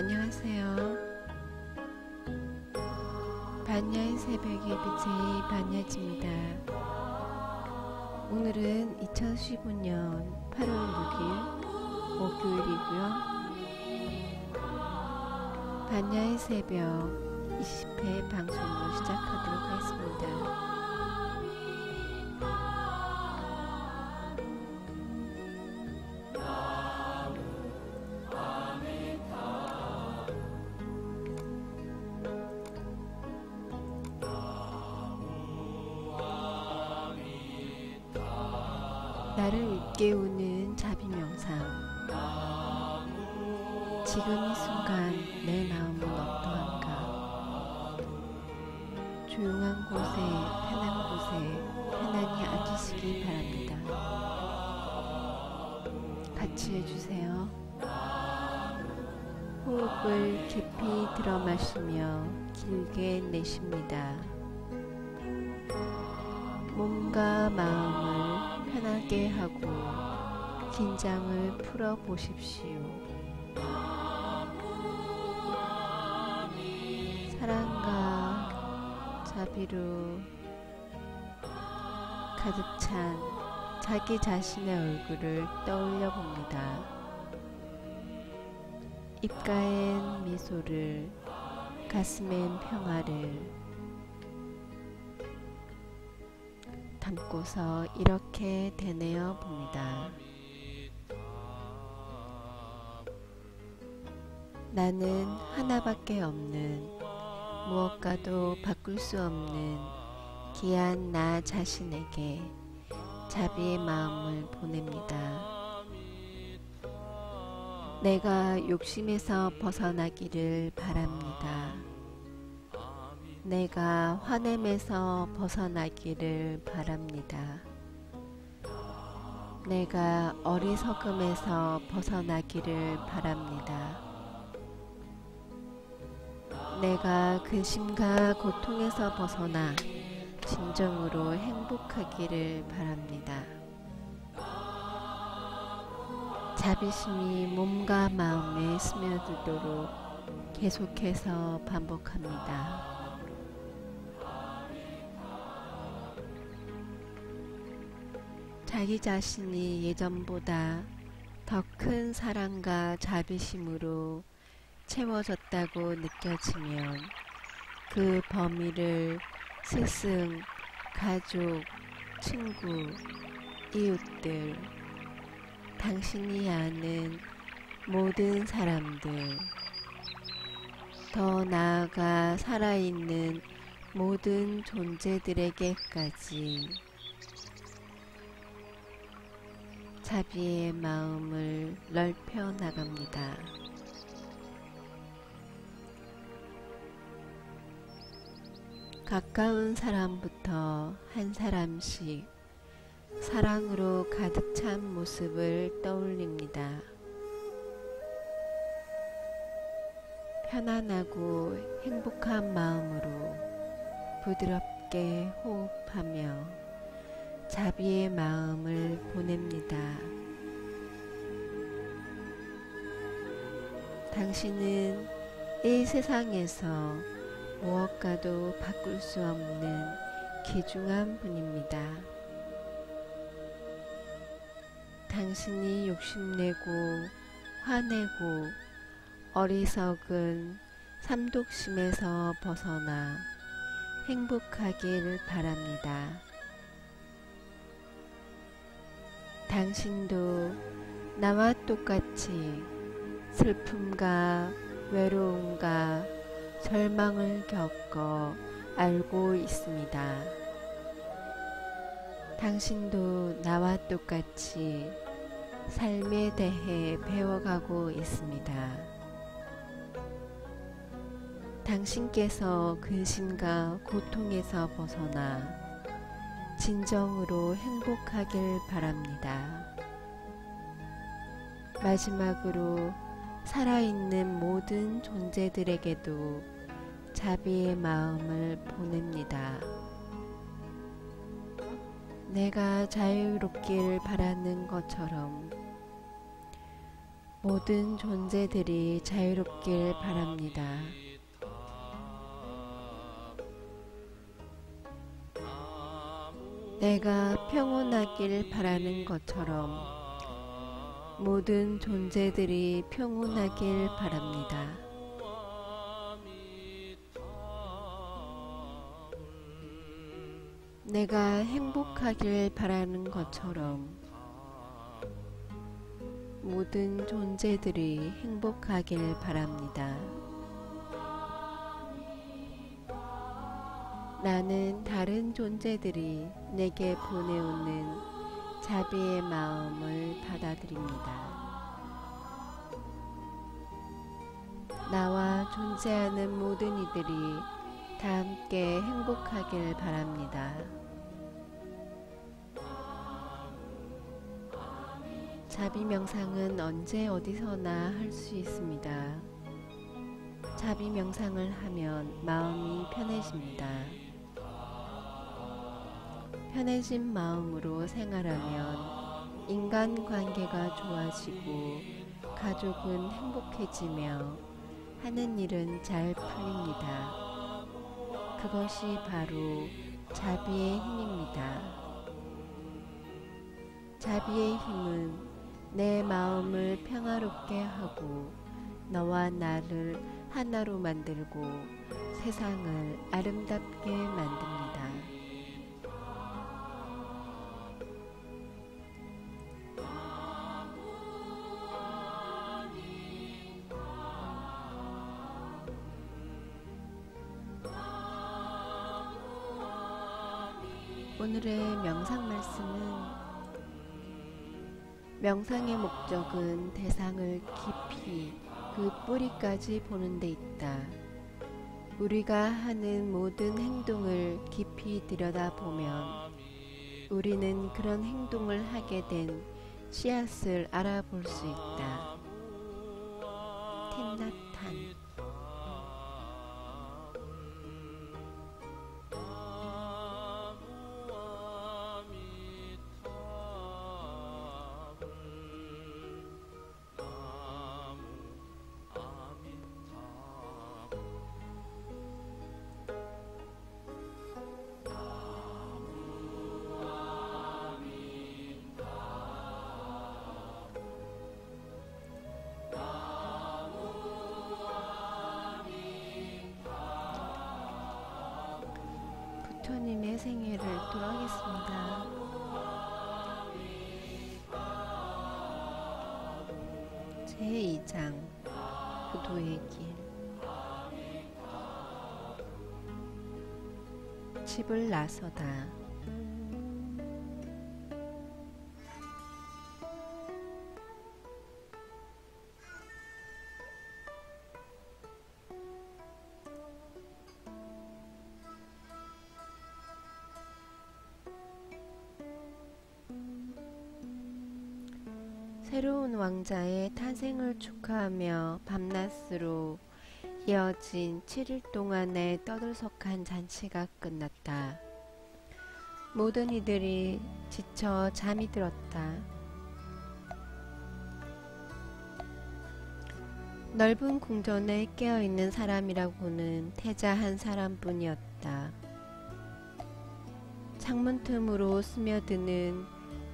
안녕하세요. 반야의 새벽의 BJ 반야지입니다. 오늘은 2015년 8월 6일 목요일이고요. 반야의 새벽 20회 방송으로 시작하도록 하겠습니다. 나를 일깨우는 자비명상. 지금 이 순간 내 마음은 어떠한가? 조용한 곳에, 편한 곳에 편안히 앉으시기 바랍니다. 같이 해주세요. 호흡을 깊이 들어 마시며 길게 내쉽니다. 몸과 마음을 편하게 하고 긴장을 풀어 보십시오. 사랑과 자비로 가득 찬 자기 자신의 얼굴을 떠올려 봅니다. 입가엔 미소를, 가슴엔 평화를 담고서 이렇게 되뇌어 봅니다. 나는 하나밖에 없는, 무엇과도 바꿀 수 없는 귀한 나 자신에게 자비의 마음을 보냅니다. 내가 욕심에서 벗어나기를 바랍니다. 내가 화냄에서 벗어나기를 바랍니다. 내가 어리석음에서 벗어나기를 바랍니다. 내가 근심과 고통에서 벗어나 진정으로 행복하기를 바랍니다. 자비심이 몸과 마음에 스며들도록 계속해서 반복합니다. 자기 자신이 예전보다 더 큰 사랑과 자비심으로 채워졌다고 느껴지면 그 범위를 스승, 가족, 친구, 이웃들, 당신이 아는 모든 사람들, 더 나아가 살아있는 모든 존재들에게까지 자비의 마음을 넓혀 나갑니다. 가까운 사람부터 한 사람씩 사랑으로 가득 찬 모습을 떠올립니다. 편안하고 행복한 마음으로 부드럽게 호흡하며 자비의 마음을 보냅니다. 당신은 이 세상에서 무엇과도 바꿀 수 없는 귀중한 분입니다. 당신이 욕심내고 화내고 어리석은 삼독심에서 벗어나 행복하길 바랍니다. 당신도 나와 똑같이 슬픔과 외로움과 절망을 겪어 알고 있습니다. 당신도 나와 똑같이 삶에 대해 배워가고 있습니다. 당신께서 근심과 고통에서 벗어나 진정으로 행복하길 바랍니다. 마지막으로 살아있는 모든 존재들에게도 자비의 마음을 보냅니다. 내가 자유롭길 바라는 것처럼 모든 존재들이 자유롭길 바랍니다. 내가 평온하길 바라는 것처럼 모든 존재들이 평온하길 바랍니다. 내가 행복하길 바라는 것처럼 모든 존재들이 행복하길 바랍니다. 나는 다른 존재들이 내게 보내오는 자비의 마음을 받아들입니다. 나와 존재하는 모든 이들이 다 함께 행복하길 바랍니다. 자비 명상은 언제 어디서나 할 수 있습니다. 자비 명상을 하면 마음이 편해집니다. 편해진 마음으로 생활하면 인간관계가 좋아지고 가족은 행복해지며 하는 일은 잘 풀립니다. 그것이 바로 자비의 힘입니다. 자비의 힘은 내 마음을 평화롭게 하고 너와 나를 하나로 만들고 세상을 아름답게 만듭니다. 오늘의 명상 말씀은 명상의 목적은 대상을 깊이 그 뿌리까지 보는 데 있다. 우리가 하는 모든 행동을 깊이 들여다보면 우리는 그런 행동을 하게 된 씨앗을 알아볼 수 있다. 텐나탄 부처님의 생애를 도하겠습니다. 제2장 부도의 길. 집을 나서다. 새로운 왕자의 탄생을 축하하며 밤낮으로 이어진 7일 동안의 떠들썩한 잔치가 끝났다. 모든 이들이 지쳐 잠이 들었다. 넓은 궁전에 깨어있는 사람이라고는 태자 한 사람뿐이었다. 창문 틈으로 스며드는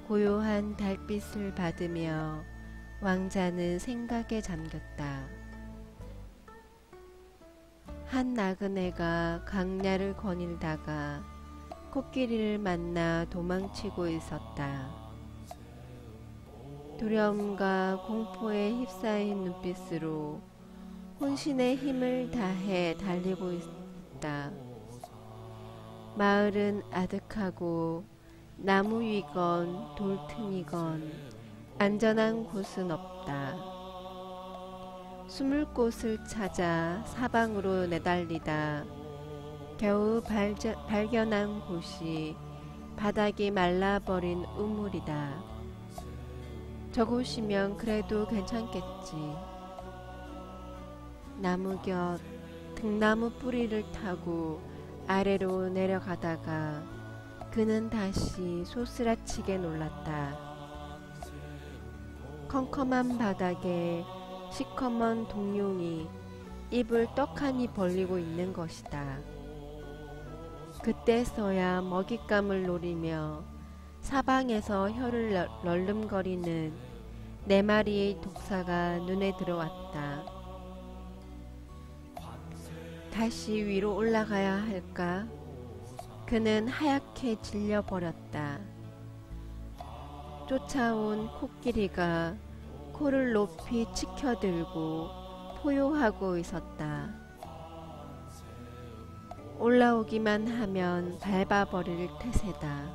고요한 달빛을 받으며 왕자는 생각에 잠겼다. 한 나그네가 강야를 거닐다가 코끼리를 만나 도망치고 있었다. 두려움과 공포에 휩싸인 눈빛으로 혼신의 힘을 다해 달리고 있다. 마을은 아득하고 나무 위건 돌 틈이건 안전한 곳은 없다. 숨을 곳을 찾아 사방으로 내달리다 겨우 발견한 곳이 바닥이 말라버린 우물이다. 저곳이면 그래도 괜찮겠지. 나무 곁 등나무 뿌리를 타고 아래로 내려가다가 그는 다시 소스라치게 놀랐다. 컴컴한 바닥에 시커먼 독룡이 입을 떡하니 벌리고 있는 것이다. 그때서야 먹잇감을 노리며 사방에서 혀를 널름거리는 네 마리의 독사가 눈에 들어왔다. 다시 위로 올라가야 할까? 그는 하얗게 질려버렸다. 쫓아온 코끼리가 코를 높이 치켜들고 포효하고 있었다. 올라오기만 하면 밟아버릴 태세다.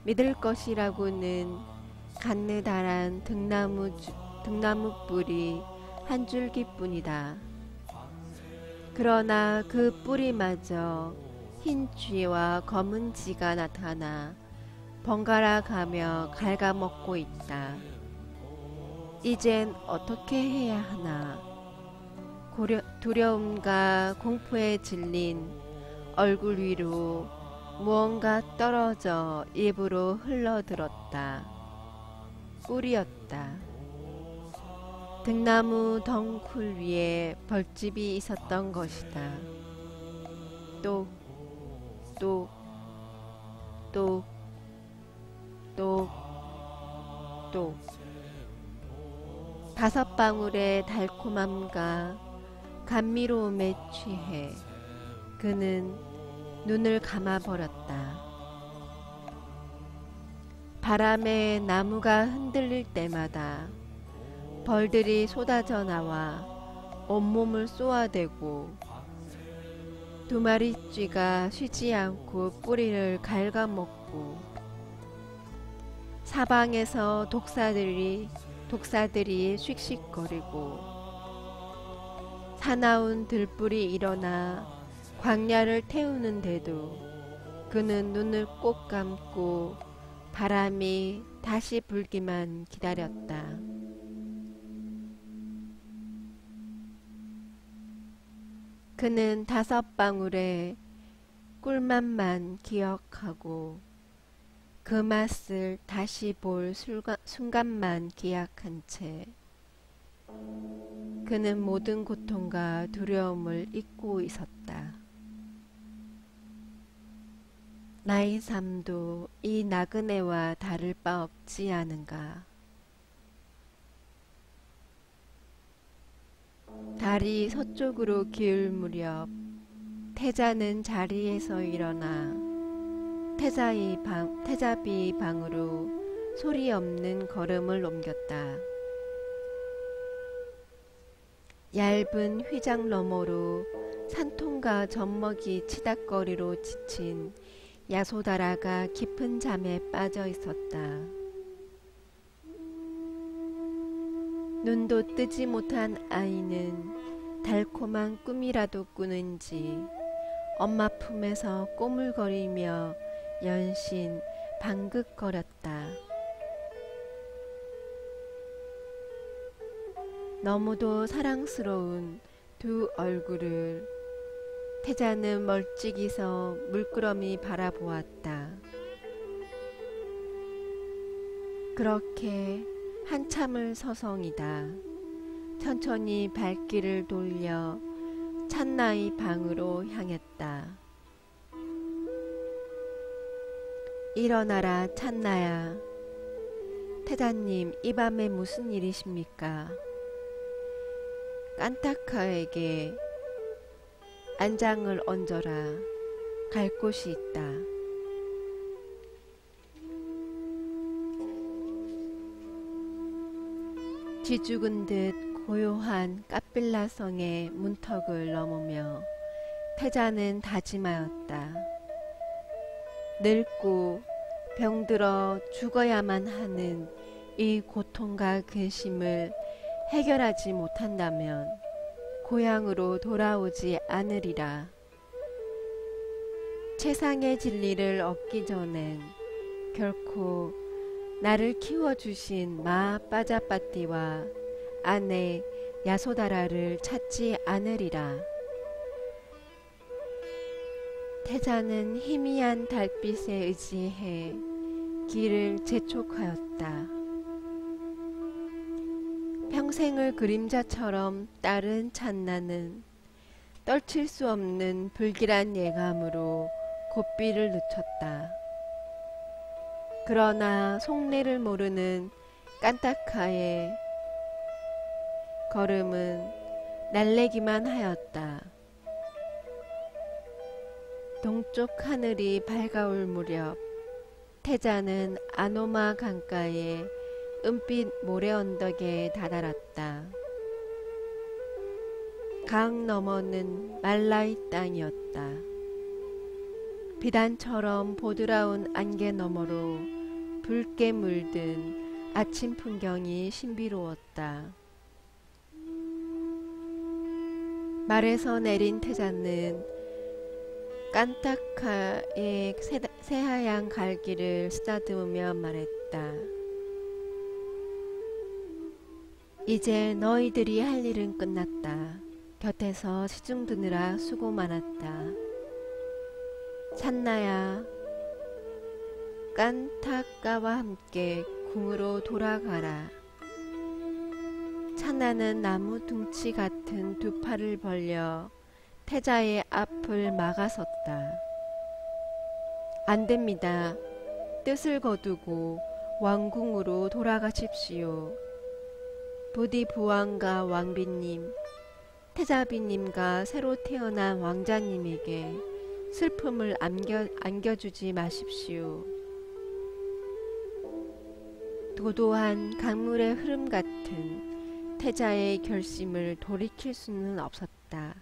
믿을 것이라고는 가느다란 등나무 뿔이 한 줄기뿐이다. 그러나 그 뿌리마저 흰 쥐와 검은 쥐가 나타나 번갈아 가며 갉아먹고 있다. 이젠 어떻게 해야 하나. 두려움과 공포에 질린 얼굴 위로 무언가 떨어져 입으로 흘러들었다. 꿀이었다. 등나무 덩쿨 위에 벌집이 있었던 것이다. 똑, 똑, 똑, 똑, 똑. 5방울의 달콤함과 감미로움에 취해 그는 눈을 감아버렸다. 바람에 나무가 흔들릴 때마다 벌들이 쏟아져 나와 온몸을 쏘아대고 2마리 쥐가 쉬지 않고 뿌리를 갉아먹고 사방에서 독사들이 씩씩거리고 사나운 들불이 일어나 광야를 태우는데도 그는 눈을 꼭 감고 바람이 다시 불기만 기다렸다. 그는 5방울의 꿀맛만 기억하고 그 맛을 다시 볼 순간만 기약한 채 그는 모든 고통과 두려움을 잊고 있었다. 나의 삶도 이 나그네와 다를 바 없지 않은가. 달이 서쪽으로 기울 무렵 태자는 자리에서 일어나 태자비 방으로 소리 없는 걸음을 옮겼다. 얇은 휘장 너머로 산통과 젖먹이 치닥거리로 지친 야소다라가 깊은 잠에 빠져 있었다. 눈도 뜨지 못한 아이는 달콤한 꿈이라도 꾸는지 엄마 품에서 꼬물거리며 연신 방긋거렸다. 너무도 사랑스러운 두 얼굴을 태자는 멀찍이서 물끄러미 바라보았다. 그렇게 한참을 서성이다 천천히 발길을 돌려 찬나의 방으로 향했다. 일어나라 찬나야. 태자님, 이 밤에 무슨 일이십니까? 깐타카에게 안장을 얹어라. 갈 곳이 있다. 쥐죽은 듯 고요한 까빌라성의 문턱을 넘으며 태자는 다짐하였다. 늙고 병들어 죽어야만 하는 이 고통과 근심을 해결하지 못한다면 고향으로 돌아오지 않으리라. 최상의 진리를 얻기 전엔 결코 나를 키워주신 마 빠자빠띠와 아내 야소다라를 찾지 않으리라. 태자는 희미한 달빛에 의지해 길을 재촉하였다. 평생을 그림자처럼 따른 찬나는 떨칠 수 없는 불길한 예감으로 고삐를 늦췄다. 그러나 속내를 모르는 깐타카의 걸음은 날래기만 하였다. 동쪽 하늘이 밝아올 무렵 태자는 아노마 강가의 은빛 모래 언덕에 다다랐다. 강 너머는 말라이 땅이었다. 비단처럼 보드라운 안개 너머로 붉게 물든 아침 풍경이 신비로웠다. 말에서 내린 태자는 깐타카의 새하얀 갈기를 쓰다듬으며 말했다. 이제 너희들이 할 일은 끝났다. 곁에서 시중 드느라 수고 많았다. 찬나야, 깐타카와 함께 궁으로 돌아가라. 찬나는 나무 둥치 같은 두 팔을 벌려 태자의 앞을 막아섰다. 안됩니다. 뜻을 거두고 왕궁으로 돌아가십시오. 부디 부왕과 왕비님, 태자비님과 새로 태어난 왕자님에게 슬픔을 안겨주지 마십시오. 도도한 강물의 흐름 같은 태자의 결심을 돌이킬 수는 없었다.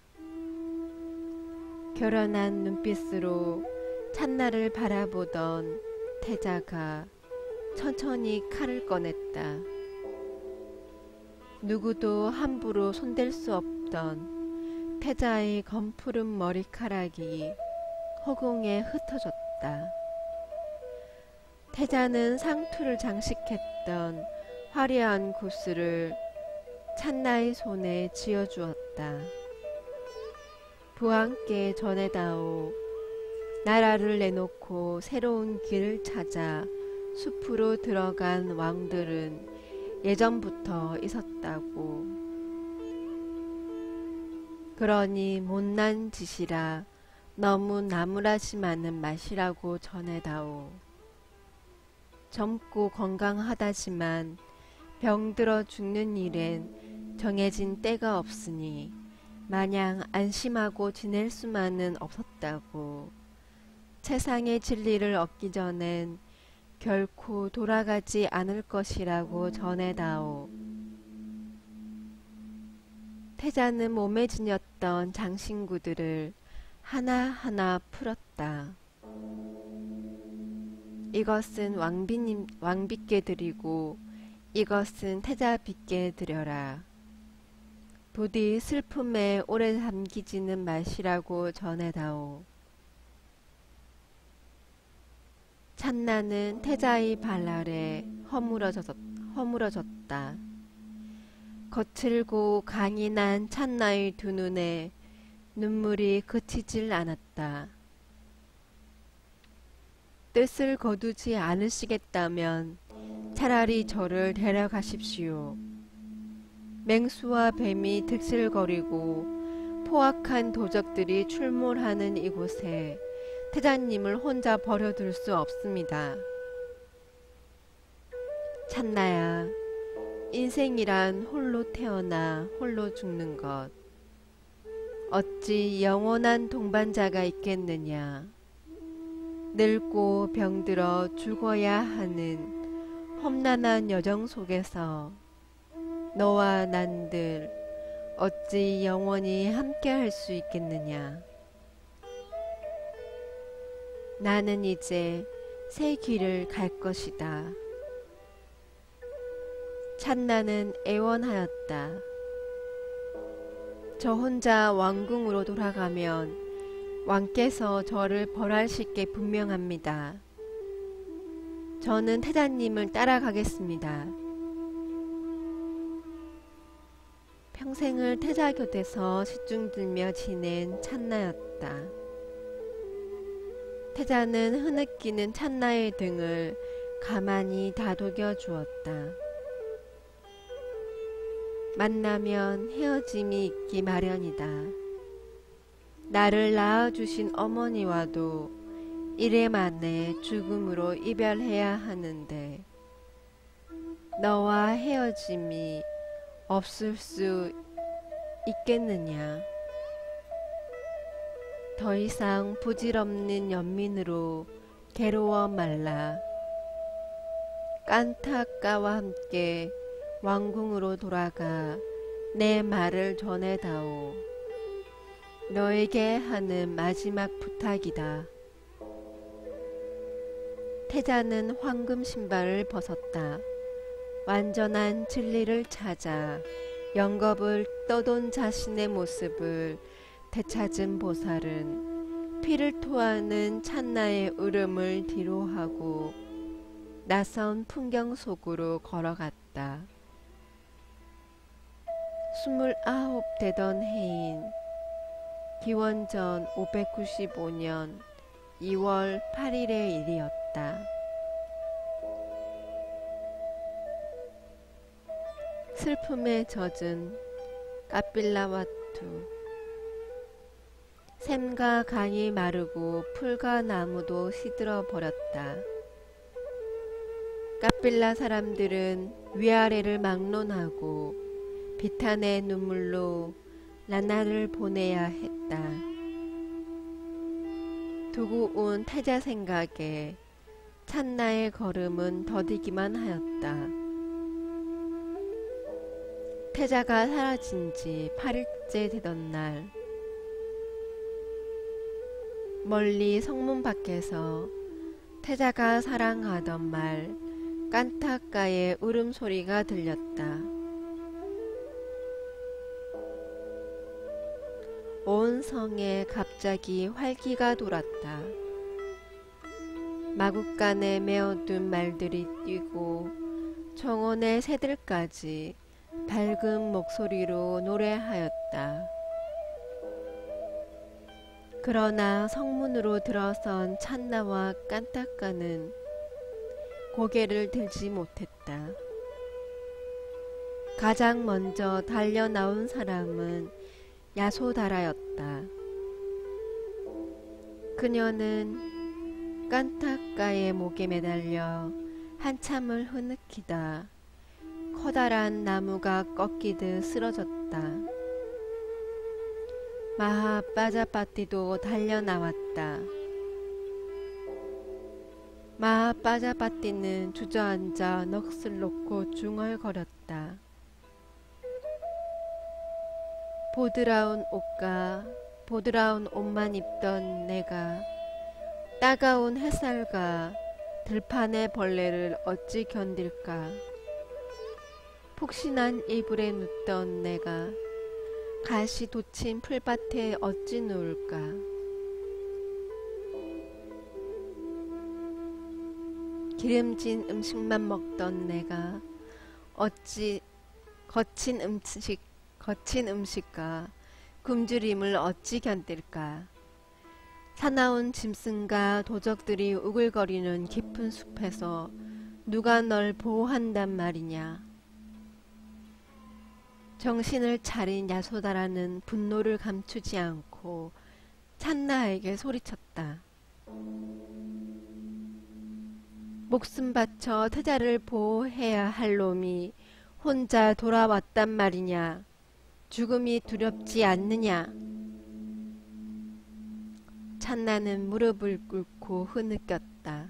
결연한 눈빛으로 찬나를 바라보던 태자가 천천히 칼을 꺼냈다. 누구도 함부로 손댈 수 없던 태자의 검푸른 머리카락이 허공에 흩어졌다. 태자는 상투를 장식했던 화려한 구슬을 찬나의 손에 쥐어주었다. 부왕께 전해다오. 나라를 내놓고 새로운 길을 찾아 숲으로 들어간 왕들은 예전부터 있었다고. 그러니 못난 짓이라 너무 나무라지만은 마시라고 전해다오. 젊고 건강하다지만 병들어 죽는 일엔 정해진 때가 없으니 마냥 안심하고 지낼 수만은 없었다고. 세상의 진리를 얻기 전엔 결코 돌아가지 않을 것이라고 전해다오. 태자는 몸에 지녔던 장신구들을 하나하나 풀었다. 이것은 왕비께 드리고 이것은 태자비께 드려라. 부디 슬픔에 오래 잠기지는 마시라고 전해다오. 찬나는 태자의 발 아래 허물어졌다. 거칠고 강인한 찬나의 두 눈에 눈물이 그치질 않았다. 뜻을 거두지 않으시겠다면 차라리 저를 데려가십시오. 맹수와 뱀이 득실거리고 포악한 도적들이 출몰하는 이곳에 태자님을 혼자 버려둘 수 없습니다. 찬나야, 인생이란 홀로 태어나 홀로 죽는 것. 어찌 영원한 동반자가 있겠느냐. 늙고 병들어 죽어야 하는 험난한 여정 속에서 너와 난들 어찌 영원히 함께 할 수 있겠느냐. 나는 이제 새 길을 갈 것이다. 찬나는 애원하였다. 저 혼자 왕궁으로 돌아가면 왕께서 저를 벌하실 게 분명합니다. 저는 태자님을 따라가겠습니다. 평생을 태자 곁에서 시중들며 지낸 찬나였다. 태자는 흐느끼는 찬나의 등을 가만히 다독여 주었다. 만나면 헤어짐이 있기 마련이다. 나를 낳아주신 어머니와도 이래 만에 죽음으로 이별해야 하는데 너와 헤어짐이 없을 수 있겠느냐. 더 이상 부질없는 연민으로 괴로워 말라. 깐타까와 함께 왕궁으로 돌아가 내 말을 전해다오. 너에게 하는 마지막 부탁이다. 태자는 황금 신발을 벗었다. 완전한 진리를 찾아 영겁을 떠돈 자신의 모습을 되찾은 보살은 피를 토하는 찬나의 울음을 뒤로하고 낯선 풍경 속으로 걸어갔다. 29 되던 해인 기원전 595년 2월 8일의 일이었다. 슬픔에 젖은 까필라와투. 샘과 강이 마르고 풀과 나무도 시들어 버렸다. 까필라 사람들은 위아래를 막론하고 비탄의 눈물로 나날을 보내야 했다. 두고 온 태자 생각에 찬나의 걸음은 더디기만 하였다. 태자가 사라진 지 8일째 되던 날, 멀리 성문 밖에서 태자가 사랑하던 말 깐타까의 울음소리가 들렸다. 온 성에 갑자기 활기가 돌았다. 마구간에 메어둔 말들이 뛰고 정원의 새들까지 밝은 목소리로 노래하였다. 그러나 성문으로 들어선 찬나와 깐타까는 고개를 들지 못했다. 가장 먼저 달려나온 사람은 야소다라였다. 그녀는 깐타까의 목에 매달려 한참을 흐느끼다 커다란 나무가 꺾이듯 쓰러졌다. 마하빠자파티도 달려나왔다. 마하빠자파티는 주저앉아 넋을 놓고 중얼거렸다. 보드라운 옷만 입던 내가 따가운 햇살과 들판의 벌레를 어찌 견딜까. 푹신한 이불에 눕던 내가 가시 돋친 풀밭에 어찌 누울까. 기름진 음식만 먹던 내가 어찌 거친 음식과 굶주림을 어찌 견딜까. 사나운 짐승과 도적들이 우글거리는 깊은 숲에서 누가 널 보호한단 말이냐. 정신을 차린 야소다라는 분노를 감추지 않고 찬나에게 소리쳤다. 목숨 바쳐 태자를 보호해야 할 놈이 혼자 돌아왔단 말이냐. 죽음이 두렵지 않느냐. 찬나는 무릎을 꿇고 흐느꼈다.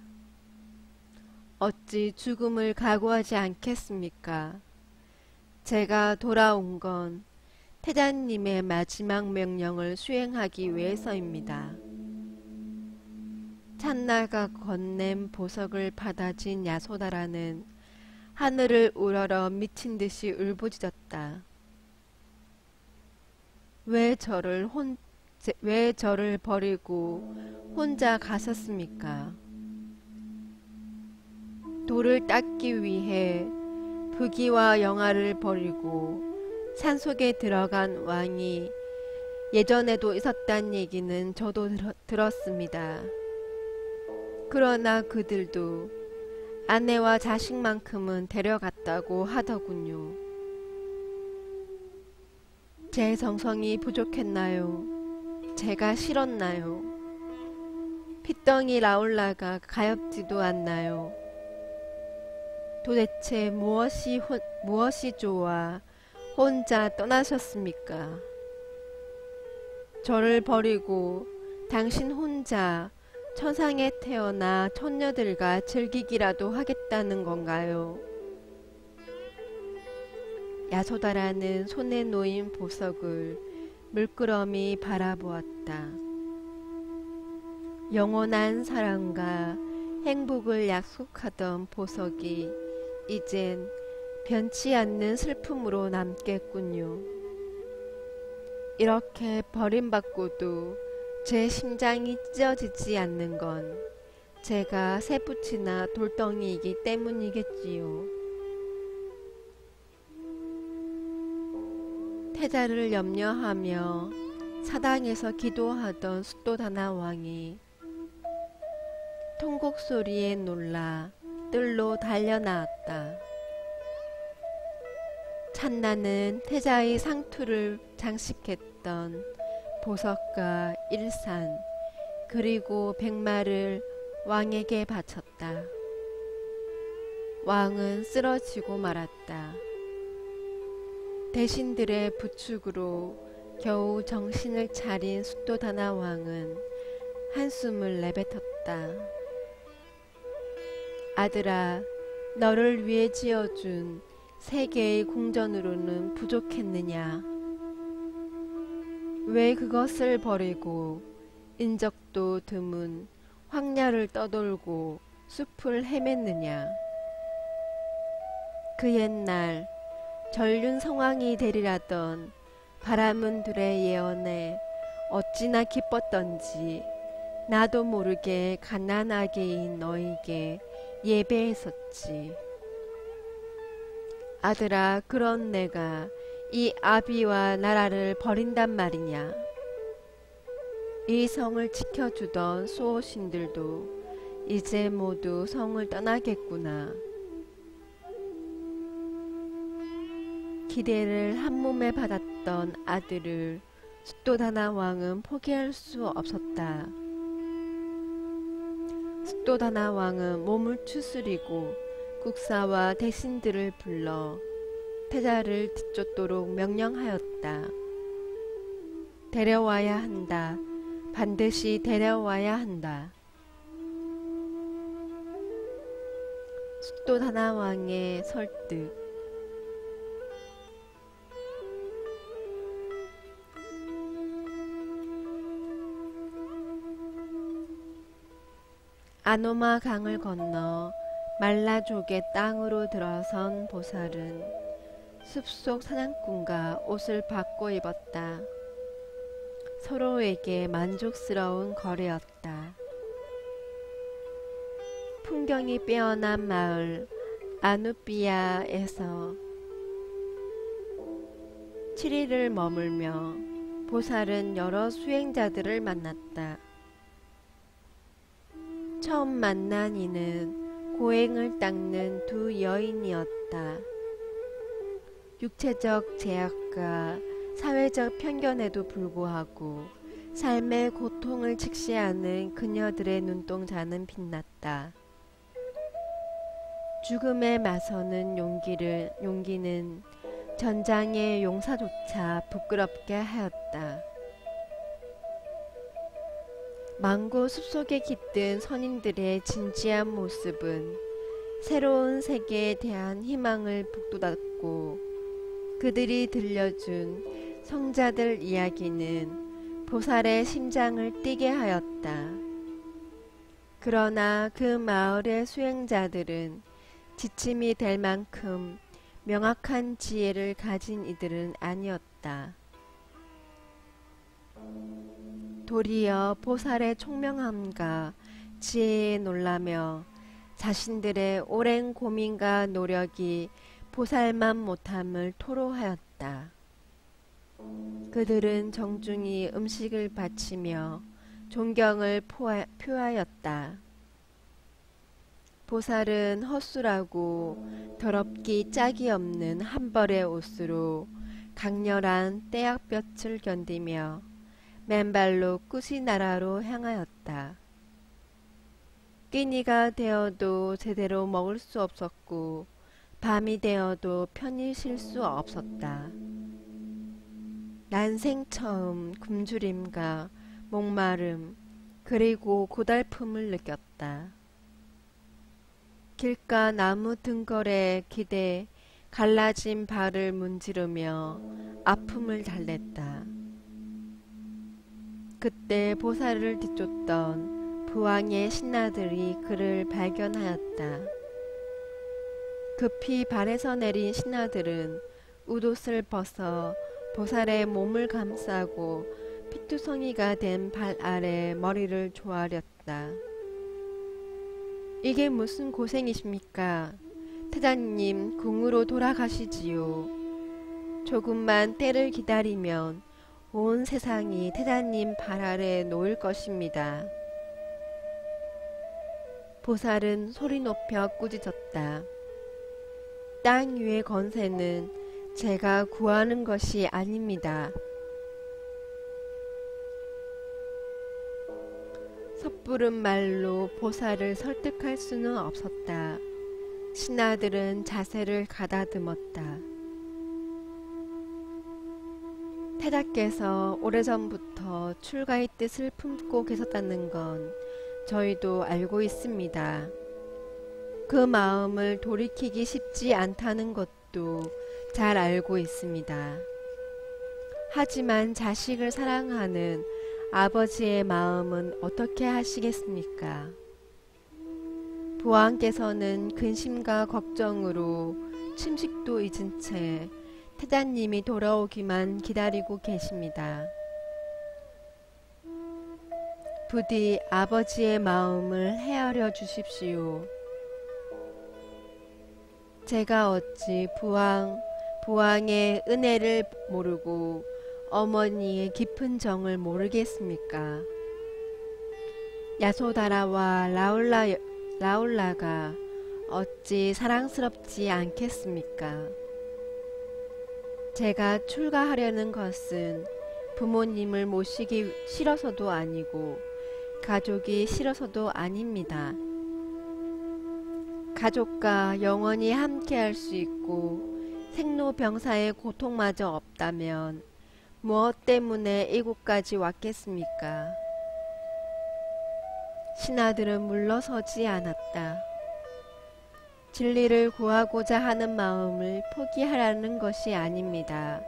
어찌 죽음을 각오하지 않겠습니까? 제가 돌아온 건 태자님의 마지막 명령을 수행하기 위해서입니다. 찬나가 건넨 보석을 받아진 야소다라는 하늘을 우러러 미친 듯이 울부짖었다. 왜 저를 버리고 혼자 가셨습니까? 돌을 닦기 위해 부귀와 영화를 버리고 산속에 들어간 왕이 예전에도 있었단 얘기는 저도 들었습니다. 그러나 그들도 아내와 자식만큼은 데려갔다고 하더군요. 제 정성이 부족했나요? 제가 싫었나요? 핏덩이 라울라가 가엾지도 않나요? 도대체 무엇이 좋아 혼자 떠나셨습니까? 저를 버리고 당신 혼자 천상에 태어나 처녀들과 즐기기라도 하겠다는 건가요? 야소다라는 손에 놓인 보석을 물끄러미 바라보았다. 영원한 사랑과 행복을 약속하던 보석이 이젠 변치 않는 슬픔으로 남겠군요. 이렇게 버림받고도 제 심장이 찢어지지 않는 건 제가 새붙이나 돌덩이이기 때문이겠지요. 태자를 염려하며 사당에서 기도하던 숫도다나 왕이 통곡 소리에 놀라 뜰로 달려나왔다. 찬나는 태자의 상투를 장식했던 보석과 일산 그리고 백마를 왕에게 바쳤다. 왕은 쓰러지고 말았다. 대신들의 부축으로 겨우 정신을 차린 숫도다나 왕은 한숨을 내뱉었다. 아들아, 너를 위해 지어준 세 개의 궁전으로는 부족했느냐? 왜 그것을 버리고 인적도 드문 황야를 떠돌고 숲을 헤맸느냐? 그 옛날 전륜 성왕이 되리라던 바라문들의 예언에 어찌나 기뻤던지 나도 모르게 갓난아기인 너에게 예배했었지. 아들아, 그런 내가 이 아비와 나라를 버린단 말이냐? 이 성을 지켜주던 수호신들도 이제 모두 성을 떠나겠구나. 기대를 한몸에 받았던 아들을 숫도다나 왕은 포기할 수 없었다. 숫도다나 왕은 몸을 추스리고 국사와 대신들을 불러 태자를 뒤쫓도록 명령하였다. 데려와야 한다. 반드시 데려와야 한다. 숫도다나 왕의 설득. 아노마 강을 건너 말라족의 땅으로 들어선 보살은 숲속 사냥꾼과 옷을 바꿔 입었다. 서로에게 만족스러운 거래였다. 풍경이 빼어난 마을 아누비아에서 7일을 머물며 보살은 여러 수행자들을 만났다. 처음 만난 이는 고행을 닦는 두 여인이었다. 육체적 제약과 사회적 편견에도 불구하고 삶의 고통을 직시하는 그녀들의 눈동자는 빛났다. 죽음에 맞서는 용기는 전장의 용사조차 부끄럽게 하였다. 망고 숲속에 깃든 선인들의 진지한 모습은 새로운 세계에 대한 희망을 북돋았고 그들이 들려준 성자들 이야기는 보살의 심장을 뛰게 하였다. 그러나 그 마을의 수행자들은 지침이 될 만큼 명확한 지혜를 가진 이들은 아니었다. 도리어 보살의 총명함과 지혜에 놀라며 자신들의 오랜 고민과 노력이 보살만 못함을 토로하였다. 그들은 정중히 음식을 바치며 존경을 표하였다. 보살은 허술하고 더럽기 짝이 없는 한 벌의 옷으로 강렬한 떼약볕을 견디며 맨발로 꾸시 나라로 향하였다. 끼니가 되어도 제대로 먹을 수 없었고 밤이 되어도 편히 쉴 수 없었다. 난생 처음 굶주림과 목마름 그리고 고달픔을 느꼈다. 길가 나무 등걸에 기대 갈라진 발을 문지르며 아픔을 달랬다. 그때 보살을 뒤쫓던 부왕의 신하들이 그를 발견하였다. 급히 발에서 내린 신하들은 웃옷을 벗어 보살의 몸을 감싸고 피투성이가 된 발 아래 머리를 조아렸다. 이게 무슨 고생이십니까? 태자님 궁으로 돌아가시지요. 조금만 때를 기다리면 온 세상이 태자님 발 아래 놓일 것입니다. 보살은 소리 높여 꾸짖었다. 땅 위의 건세는 제가 구하는 것이 아닙니다. 섣부른 말로 보살을 설득할 수는 없었다. 신하들은 자세를 가다듬었다. 태자께서 오래전부터 출가의 뜻을 품고 계셨다는 건 저희도 알고 있습니다. 그 마음을 돌이키기 쉽지 않다는 것도 잘 알고 있습니다. 하지만 자식을 사랑하는 아버지의 마음은 어떻게 하시겠습니까? 부왕께서는 근심과 걱정으로 침식도 잊은 채 태자님이 돌아오기만 기다리고 계십니다. 부디 아버지의 마음을 헤아려 주십시오. 제가 어찌 부왕의 은혜를 모르고 어머니의 깊은 정을 모르겠습니까? 야소다라와 라울라가 어찌 사랑스럽지 않겠습니까? 제가 출가하려는 것은 부모님을 모시기 싫어서도 아니고 가족이 싫어서도 아닙니다. 가족과 영원히 함께할 수 있고 생로병사의 고통마저 없다면 무엇 때문에 이곳까지 왔겠습니까? 신하들은 물러서지 않았다. 진리를 구하고자 하는 마음을 포기하라는 것이 아닙니다.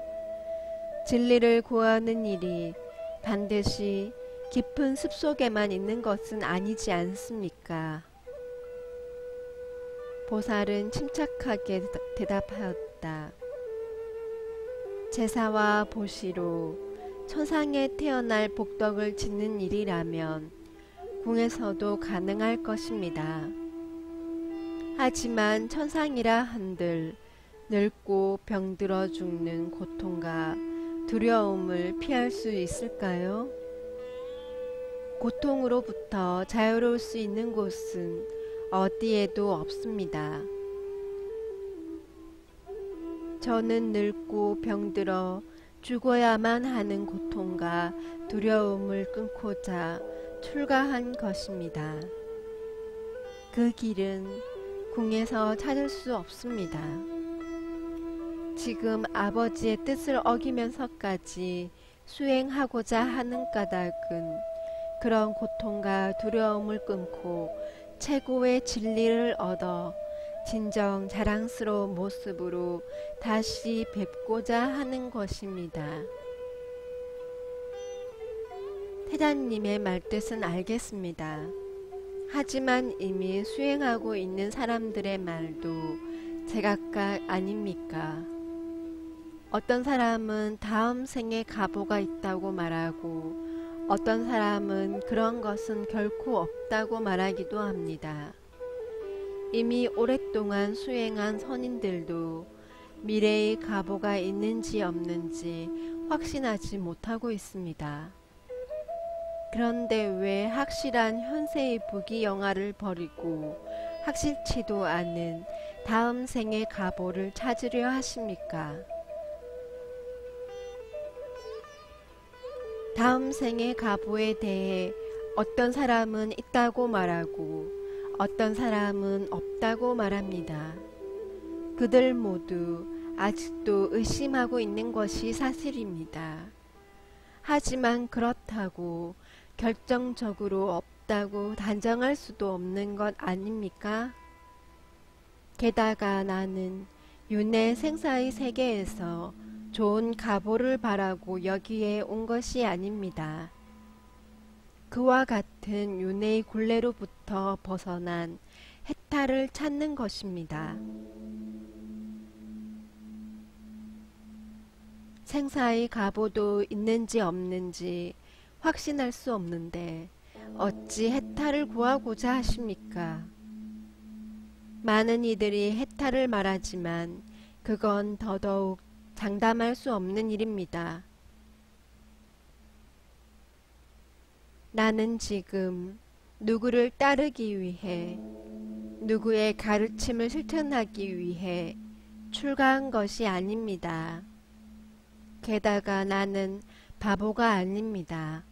진리를 구하는 일이 반드시 깊은 숲속에만 있는 것은 아니지 않습니까? 보살은 침착하게 대답하였다. 제사와 보시로 천상에 태어날 복덕을 짓는 일이라면 궁에서도 가능할 것입니다. 하지만 천상이라 한들 늙고 병들어 죽는 고통과 두려움을 피할 수 있을까요? 고통으로부터 자유로울 수 있는 곳은 어디에도 없습니다. 저는 늙고 병들어 죽어야만 하는 고통과 두려움을 끊고자 출가한 것입니다. 그 길은 궁에서 찾을 수 없습니다. 지금 아버지의 뜻을 어기면서까지 수행하고자 하는 까닭은 그런 고통과 두려움을 끊고 최고의 진리를 얻어 진정 자랑스러운 모습으로 다시 뵙고자 하는 것입니다. 태자님의 말뜻은 알겠습니다. 하지만 이미 수행하고 있는 사람들의 말도 제각각 아닙니까? 어떤 사람은 다음 생에 가보가 있다고 말하고 어떤 사람은 그런 것은 결코 없다고 말하기도 합니다. 이미 오랫동안 수행한 선인들도 미래의 가보가 있는지 없는지 확신하지 못하고 있습니다. 그런데 왜 확실한 현세의 부귀영화를 버리고 확실치도 않은 다음 생의 가보를 찾으려 하십니까? 다음 생의 가보에 대해 어떤 사람은 있다고 말하고 어떤 사람은 없다고 말합니다. 그들 모두 아직도 의심하고 있는 것이 사실입니다. 하지만 그렇다고 결정적으로 없다고 단정할 수도 없는 것 아닙니까? 게다가 나는 윤회 생사의 세계에서 좋은 가보를 바라고 여기에 온 것이 아닙니다. 그와 같은 윤회의 굴레로부터 벗어난 해탈을 찾는 것입니다. 생사의 가보도 있는지 없는지 확신할 수 없는데 어찌 해탈을 구하고자 하십니까? 많은 이들이 해탈을 말하지만 그건 더더욱 장담할 수 없는 일입니다. 나는 지금 누구를 따르기 위해, 누구의 가르침을 실천하기 위해 출가한 것이 아닙니다. 게다가 나는 바보가 아닙니다.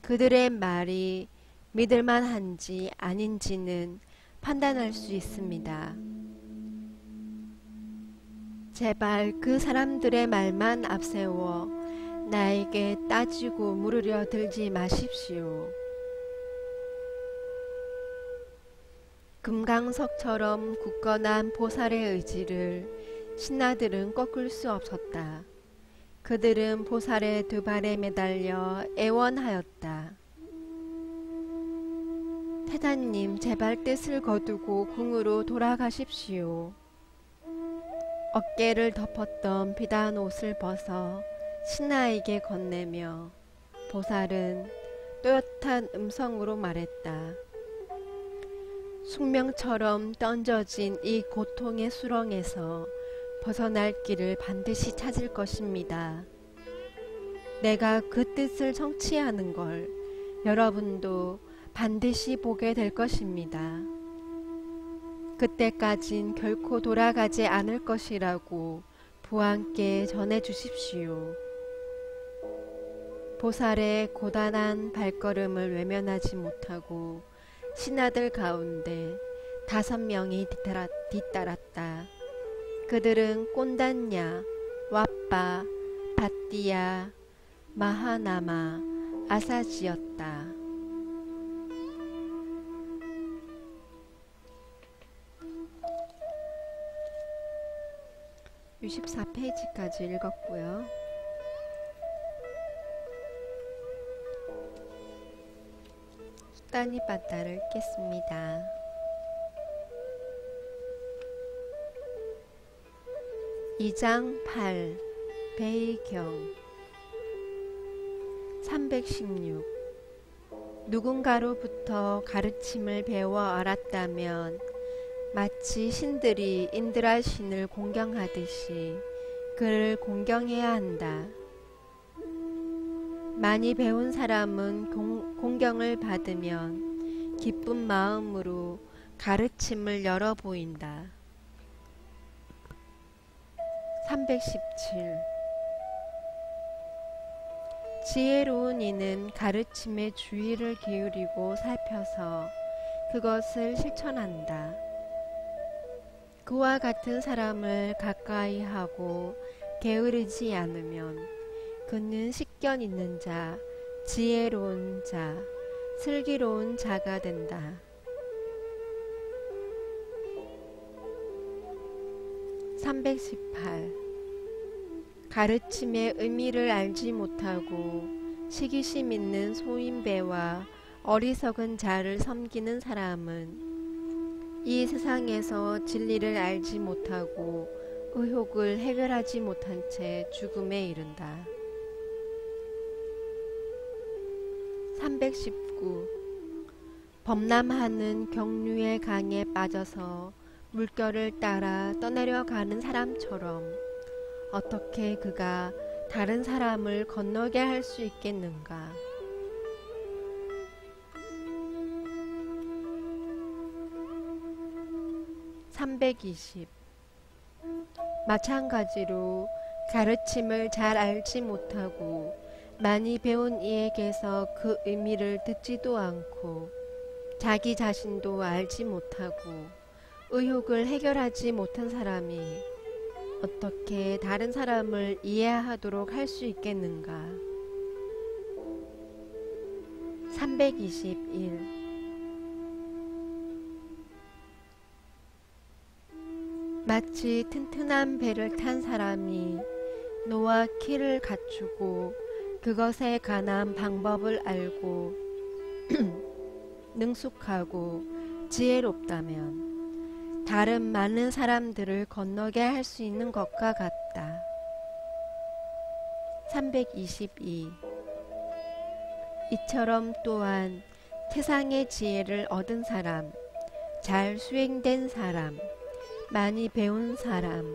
그들의 말이 믿을만한지 아닌지는 판단할 수 있습니다. 제발 그 사람들의 말만 앞세워 나에게 따지고 물으려 들지 마십시오. 금강석처럼 굳건한 보살의 의지를 신하들은 꺾을 수 없었다. 그들은 보살의 두 발에 매달려 애원하였다. 태자님, 제발 뜻을 거두고 궁으로 돌아가십시오. 어깨를 덮었던 비단 옷을 벗어 신하에게 건네며 보살은 또렷한 음성으로 말했다. 숙명처럼 던져진 이 고통의 수렁에서 벗어날 길을 반드시 찾을 것입니다. 내가 그 뜻을 성취하는 걸 여러분도 반드시 보게 될 것입니다. 그때까진 결코 돌아가지 않을 것이라고 부한께 전해 주십시오. 보살의 고단한 발걸음을 외면하지 못하고 신하들 가운데 5명이 뒤따랐다. 그들은 꼰단냐, 왓빠, 바띠야, 마하나마, 아사지였다. 64페이지까지 읽었고요. 수다니빠따를 읽겠습니다. 이장 8 배경 316 누군가로부터 가르침을 배워 알았다면 마치 신들이 인드라 신을 공경하듯이 그를 공경해야 한다. 많이 배운 사람은 공경을 받으면 기쁜 마음으로 가르침을 열어 보인다. 317 지혜로운 이는 가르침에 주의를 기울이고 살펴서 그것을 실천한다. 그와 같은 사람을 가까이 하고 게으르지 않으면 그는 식견 있는 자, 지혜로운 자, 슬기로운 자가 된다. 318 가르침의 의미를 알지 못하고 시기심 있는 소인배와 어리석은 자를 섬기는 사람은 이 세상에서 진리를 알지 못하고 의혹을 해결하지 못한 채 죽음에 이른다. 319 범람하는 경류의 강에 빠져서 물결을 따라 떠내려가는 사람처럼 어떻게 그가 다른 사람을 건너게 할 수 있겠는가. 320 마찬가지로 가르침을 잘 알지 못하고 많이 배운 이에게서 그 의미를 듣지도 않고 자기 자신도 알지 못하고 의혹을 해결하지 못한 사람이 어떻게 다른 사람을 이해하도록 할 수 있겠는가? 321. 마치 튼튼한 배를 탄 사람이 노와 키를 갖추고 그것에 관한 방법을 알고 능숙하고 지혜롭다면 다른 많은 사람들을 건너게 할 수 있는 것과 같다. 322. 이처럼 또한 세상의 지혜를 얻은 사람, 잘 수행된 사람, 많이 배운 사람,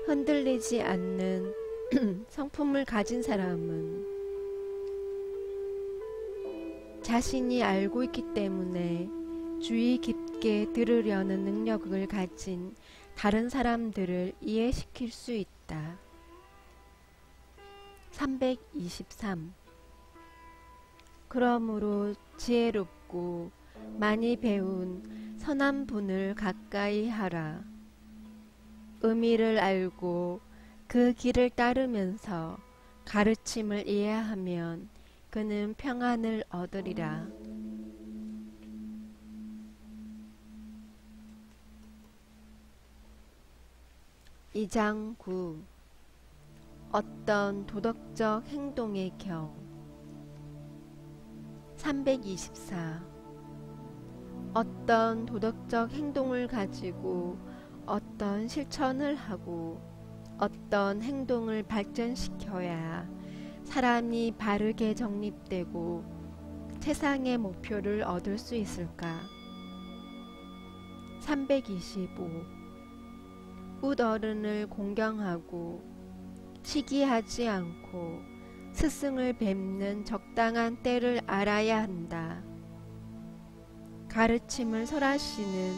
흔들리지 않는 성품을 가진 사람은 자신이 알고 있기 때문에 주의 깊게 들으려는 능력을 가진 다른 사람들을 이해시킬 수 있다. 323. 그러므로 지혜롭고 많이 배운 선한 분을 가까이 하라. 의미를 알고 그 길을 따르면서 가르침을 이해하면 그는 평안을 얻으리라. 2장 9. 어떤 도덕적 행동의 경. 324. 어떤 도덕적 행동을 가지고 어떤 실천을 하고 어떤 행동을 발전시켜야 사람이 바르게 정립되고 세상의 목표를 얻을 수 있을까? 325. 웃어른을 공경하고 시기하지 않고 스승을 뵙는 적당한 때를 알아야 한다. 가르침을 설하시는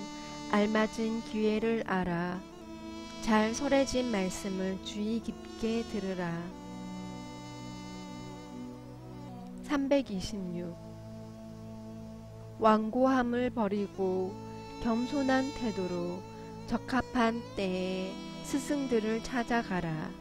알맞은 기회를 알아 잘 설해진 말씀을 주의 깊게 들으라. 326. 완고함을 버리고 겸손한 태도로 적합한 때에 스승들을 찾아가라.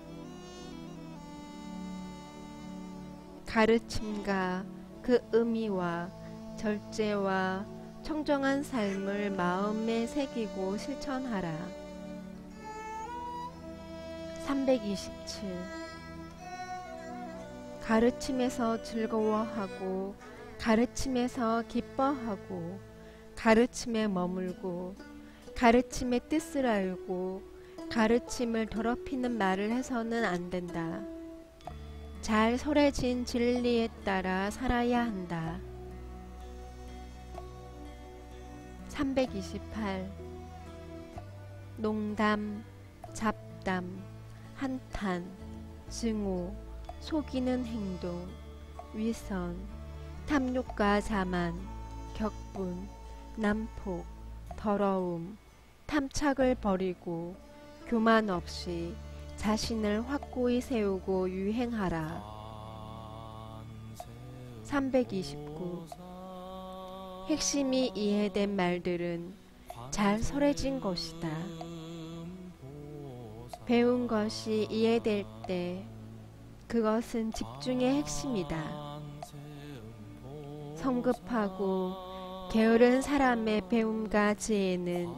가르침과 그 의미와 절제와 청정한 삶을 마음에 새기고 실천하라. 327. 가르침에서 즐거워하고 가르침에서 기뻐하고 가르침에 머물고 가르침의 뜻을 알고 가르침을 더럽히는 말을 해서는 안 된다. 잘 설해진 진리에 따라 살아야 한다. 328. 농담, 잡담, 한탄, 증오, 속이는 행동, 위선, 탐욕과 자만, 격분, 난폭, 더러움, 탐착을 버리고 교만 없이 자신을 확고히 세우고 유행하라. 329. 핵심이 이해된 말들은 잘 설해진 것이다. 배운 것이 이해될 때 그것은 집중의 핵심이다. 성급하고 게으른 사람의 배움과 지혜는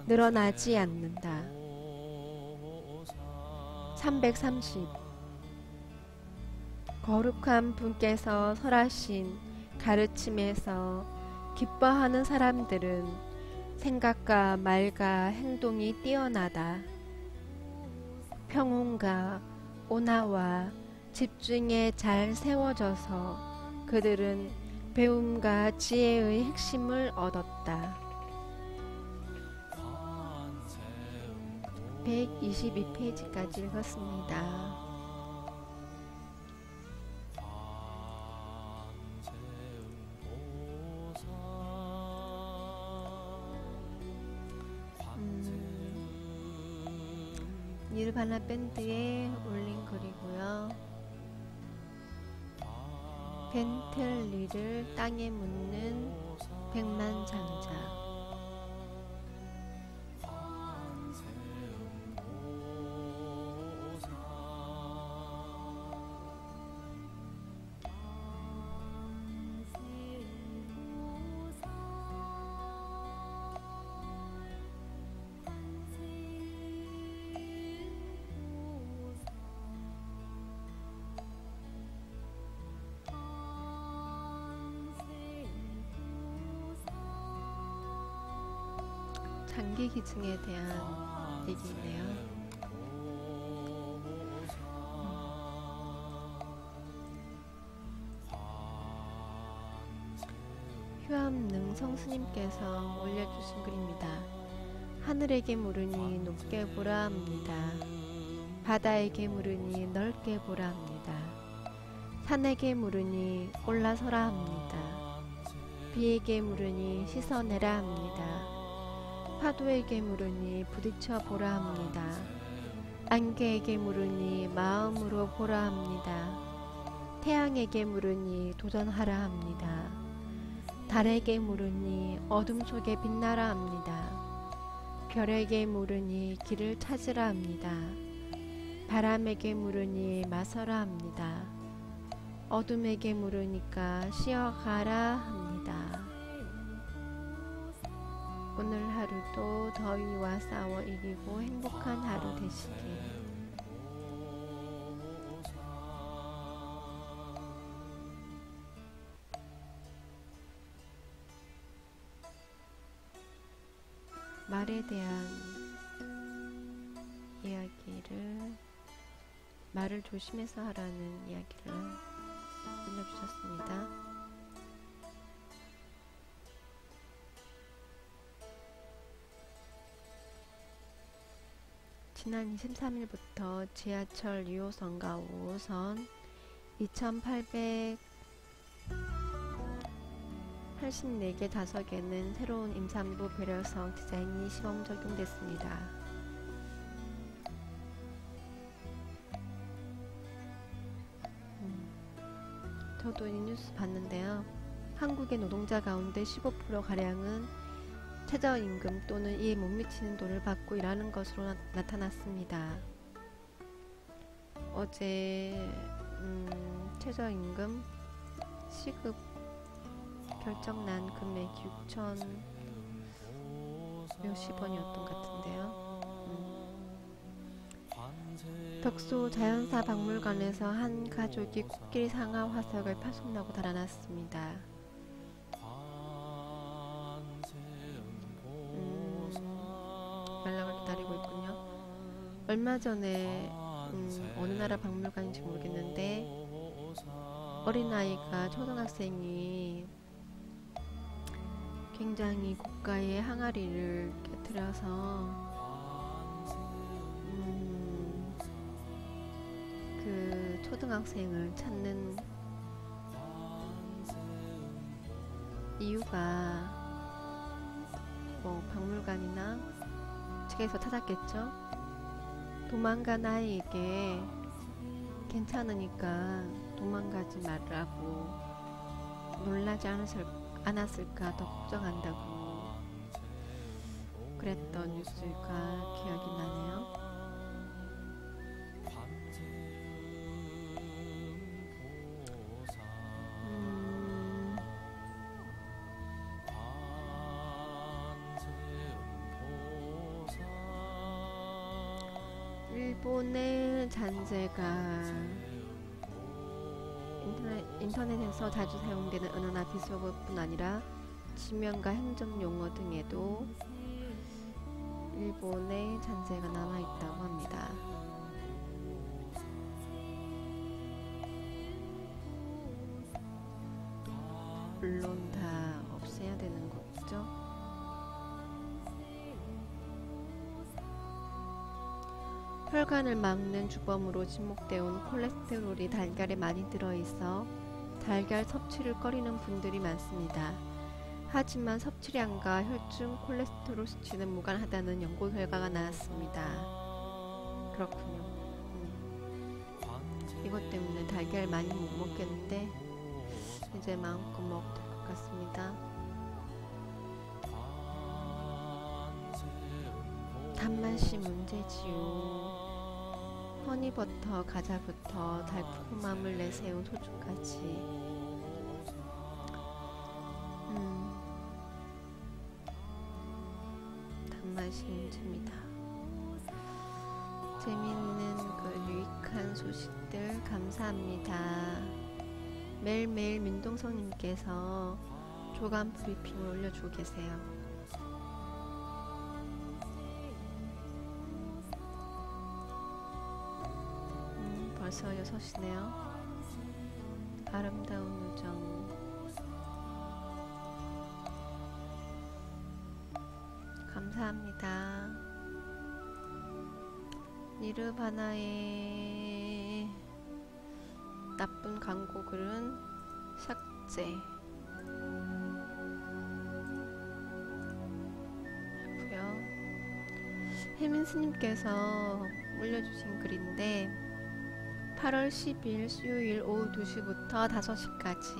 늘어나지 않는다. 330. 거룩한 분께서 설하신 가르침에서 기뻐하는 사람들은 생각과 말과 행동이 뛰어나다. 평온과 온화와 집중에 잘 세워져서 그들은 배움과 지혜의 핵심을 얻었다. 122페이지까지 읽었습니다. 니르바나 밴드에 올린 글이고요. 벤틀리를 땅에 묻는 백만장자. 장기 기증에 대한 얘기네요. 휴암능 성스님께서 올려주신 글입니다. 하늘에게 물으니 높게 보라 합니다. 바다에게 물으니 넓게 보라 합니다. 산에게 물으니 올라서라 합니다. 비에게 물으니 씻어내라 합니다. 파도에게 물으니 부딪혀 보라 합니다. 안개에게 물으니 마음으로 보라 합니다. 태양에게 물으니 도전하라 합니다. 달에게 물으니 어둠 속에 빛나라 합니다. 별에게 물으니 길을 찾으라 합니다. 바람에게 물으니 맞서라 합니다. 어둠에게 물으니까 쉬어가라 합니다. 오늘 하루도 더위와 싸워 이기고 행복한 하루 되시길. 말에 대한 이야기를, 말을 조심해서 하라는 이야기를 올려주셨습니다. 지난 23일부터 지하철 2호선과 5호선 2884개 좌석에는 새로운 임산부 배려석 디자인이 시범 적용됐습니다. 저도 이 뉴스 봤는데요. 한국의 노동자 가운데 15%가량은 최저임금 또는 이에 못 미치는 돈을 받고 일하는 것으로 나타났습니다. 어제 최저임금 시급 결정난 금액이 6천 몇십 원이었던 것 같은데요. 덕소 자연사 박물관에서 한 가족이 코끼리 상하 화석을 파손하고 달아났습니다. 연락을 기다리고 있군요. 얼마 전에 어느 나라 박물관인지 모르겠는데 어린아이가, 초등학생이 굉장히 고가의 항아리를 깨뜨려서 그 초등학생을 찾는 이유가 뭐 박물관이나 측에서 찾았겠죠. 도망간 아이에게 괜찮으니까 도망가지 말라고 놀라지 않았을까 더 걱정한다고 그랬던 뉴스가 기억이 나네요. 일본의 잔재가 인터넷에서 자주 사용되는 언어나 비속어뿐 아니라 지명과 행정용어 등에도 일본의 잔재가 남아있다고 합니다. 물론 다 없애야 되는 거죠. 혈관을 막는 주범으로 지목되어 온 콜레스테롤이 달걀에 많이 들어있어 달걀 섭취를 꺼리는 분들이 많습니다. 하지만 섭취량과 혈중 콜레스테롤 수치는 무관하다는 연구 결과가 나왔습니다. 그렇군요. 이것 때문에 달걀 많이 못 먹겠는데 이제 마음껏 먹어도 될 것 같습니다. 단맛이 문제지요. 허니버터, 과자부터 달콤함을 내세운 소주까지. 단맛이 문제입니다. 재미있는 유익한 소식들 감사합니다. 매일매일 민동성님께서 조간 브리핑을 올려주고 계세요. 벌써 6시네요. 아름다운 요정. 감사합니다. 니르바나의 나쁜 광고 글은 삭제 하고요. 혜민스님께서 올려주신 글인데 8월 10일 수요일 오후 2시부터 5시까지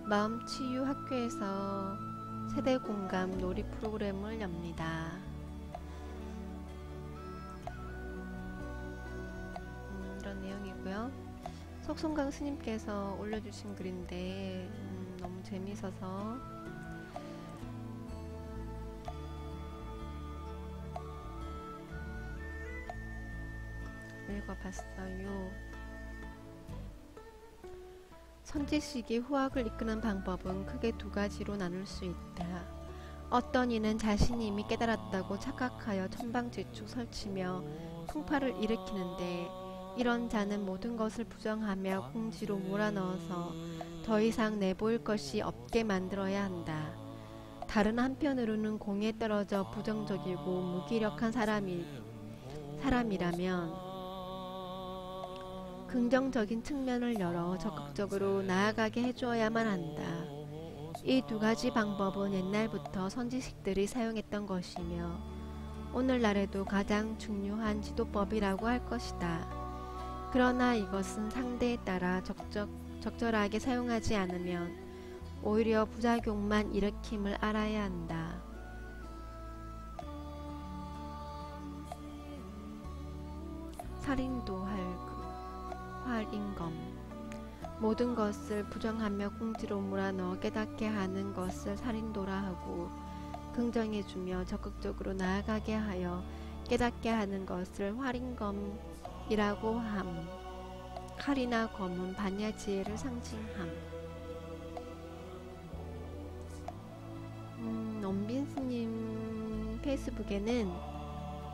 마음치유학교에서 세대공감 놀이 프로그램을 엽니다. 이런 내용이고요. 석송강 스님께서 올려주신 글인데 너무 재미있어서 읽어봤어요. 선지식이 후학을 이끄는 방법은 크게 두 가지로 나눌 수 있다. 어떤 이는 자신이 이미 깨달았다고 착각하여 천방지축 설치며 풍파를 일으키는데, 이런 자는 모든 것을 부정하며 궁지로 몰아넣어서 더 이상 내보일 것이 없게 만들어야 한다. 다른 한편으로는 공에 떨어져 부정적이고 무기력한 사람이라면 긍정적인 측면을 열어 적극적으로 나아가게 해주어야만 한다. 이 두 가지 방법은 옛날부터 선지식들이 사용했던 것이며 오늘날에도 가장 중요한 지도법이라고 할 것이다. 그러나 이것은 상대에 따라 적절하게 사용하지 않으면 오히려 부작용만 일으킴을 알아야 한다. 살인도 활인검. 모든 것을 부정하며 궁지로 몰아넣어 깨닫게 하는 것을 살인도라 하고, 긍정해주며 적극적으로 나아가게 하여 깨닫게 하는 것을 활인검이라고 함. 칼이나 검은 반야지혜를 상징함. 엄빈스님 페이스북에는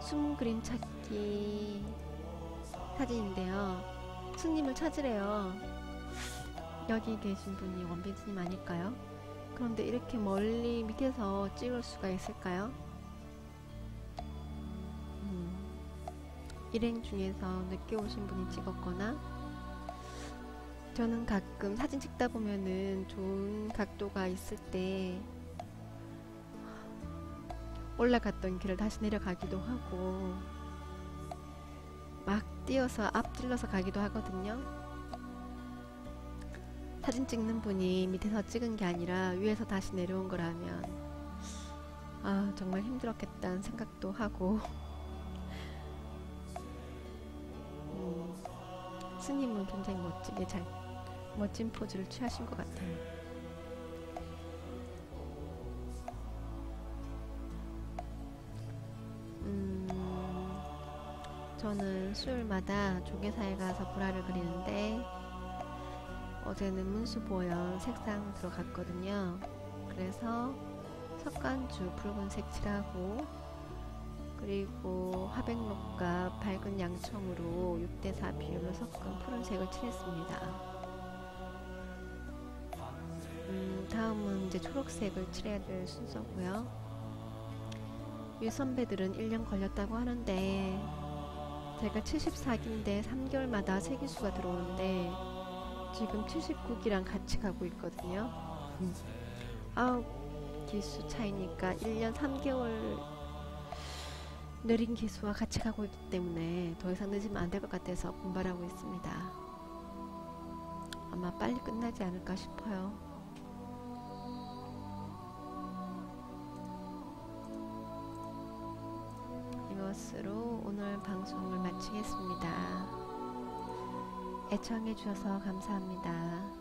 숨은 그림 찾기 사진인데요. 스님을 찾으래요. 여기 계신 분이 원빈스님 아닐까요? 그런데 이렇게 멀리 밑에서 찍을 수가 있을까요? 일행 중에서 늦게 오신 분이 찍었거나, 저는 가끔 사진 찍다 보면은 좋은 각도가 있을 때 올라갔던 길을 다시 내려가기도 하고 막 뛰어서 앞질러서 가기도 하거든요. 사진 찍는 분이 밑에서 찍은 게 아니라 위에서 다시 내려온 거라면 정말 힘들었겠다는 생각도 하고 스님은 굉장히 멋지게 멋진 포즈를 취하신 것 같아요. 저는 수요일마다 조계사에 가서 불화를 그리는데, 어제는 문수보연 색상 들어갔거든요. 그래서 석간주 붉은색 칠하고, 그리고 화백록과 밝은 양청으로 6대4 비율로 섞은 푸른색을 칠했습니다. 다음은 이제 초록색을 칠해야 될 순서고요. 유선배들은 1년 걸렸다고 하는데, 제가 74기인데 3개월마다 세기수가 들어오는데 지금 79기랑 같이 가고 있거든요. 9기수 차이니까 1년 3개월 느린 기수와 같이 가고 있기 때문에 더 이상 늦으면 안 될 것 같아서 분발하고 있습니다. 아마 빨리 끝나지 않을까 싶어요. 이것으로 오늘 방송을 마치겠습니다. 애청해 주셔서 감사합니다.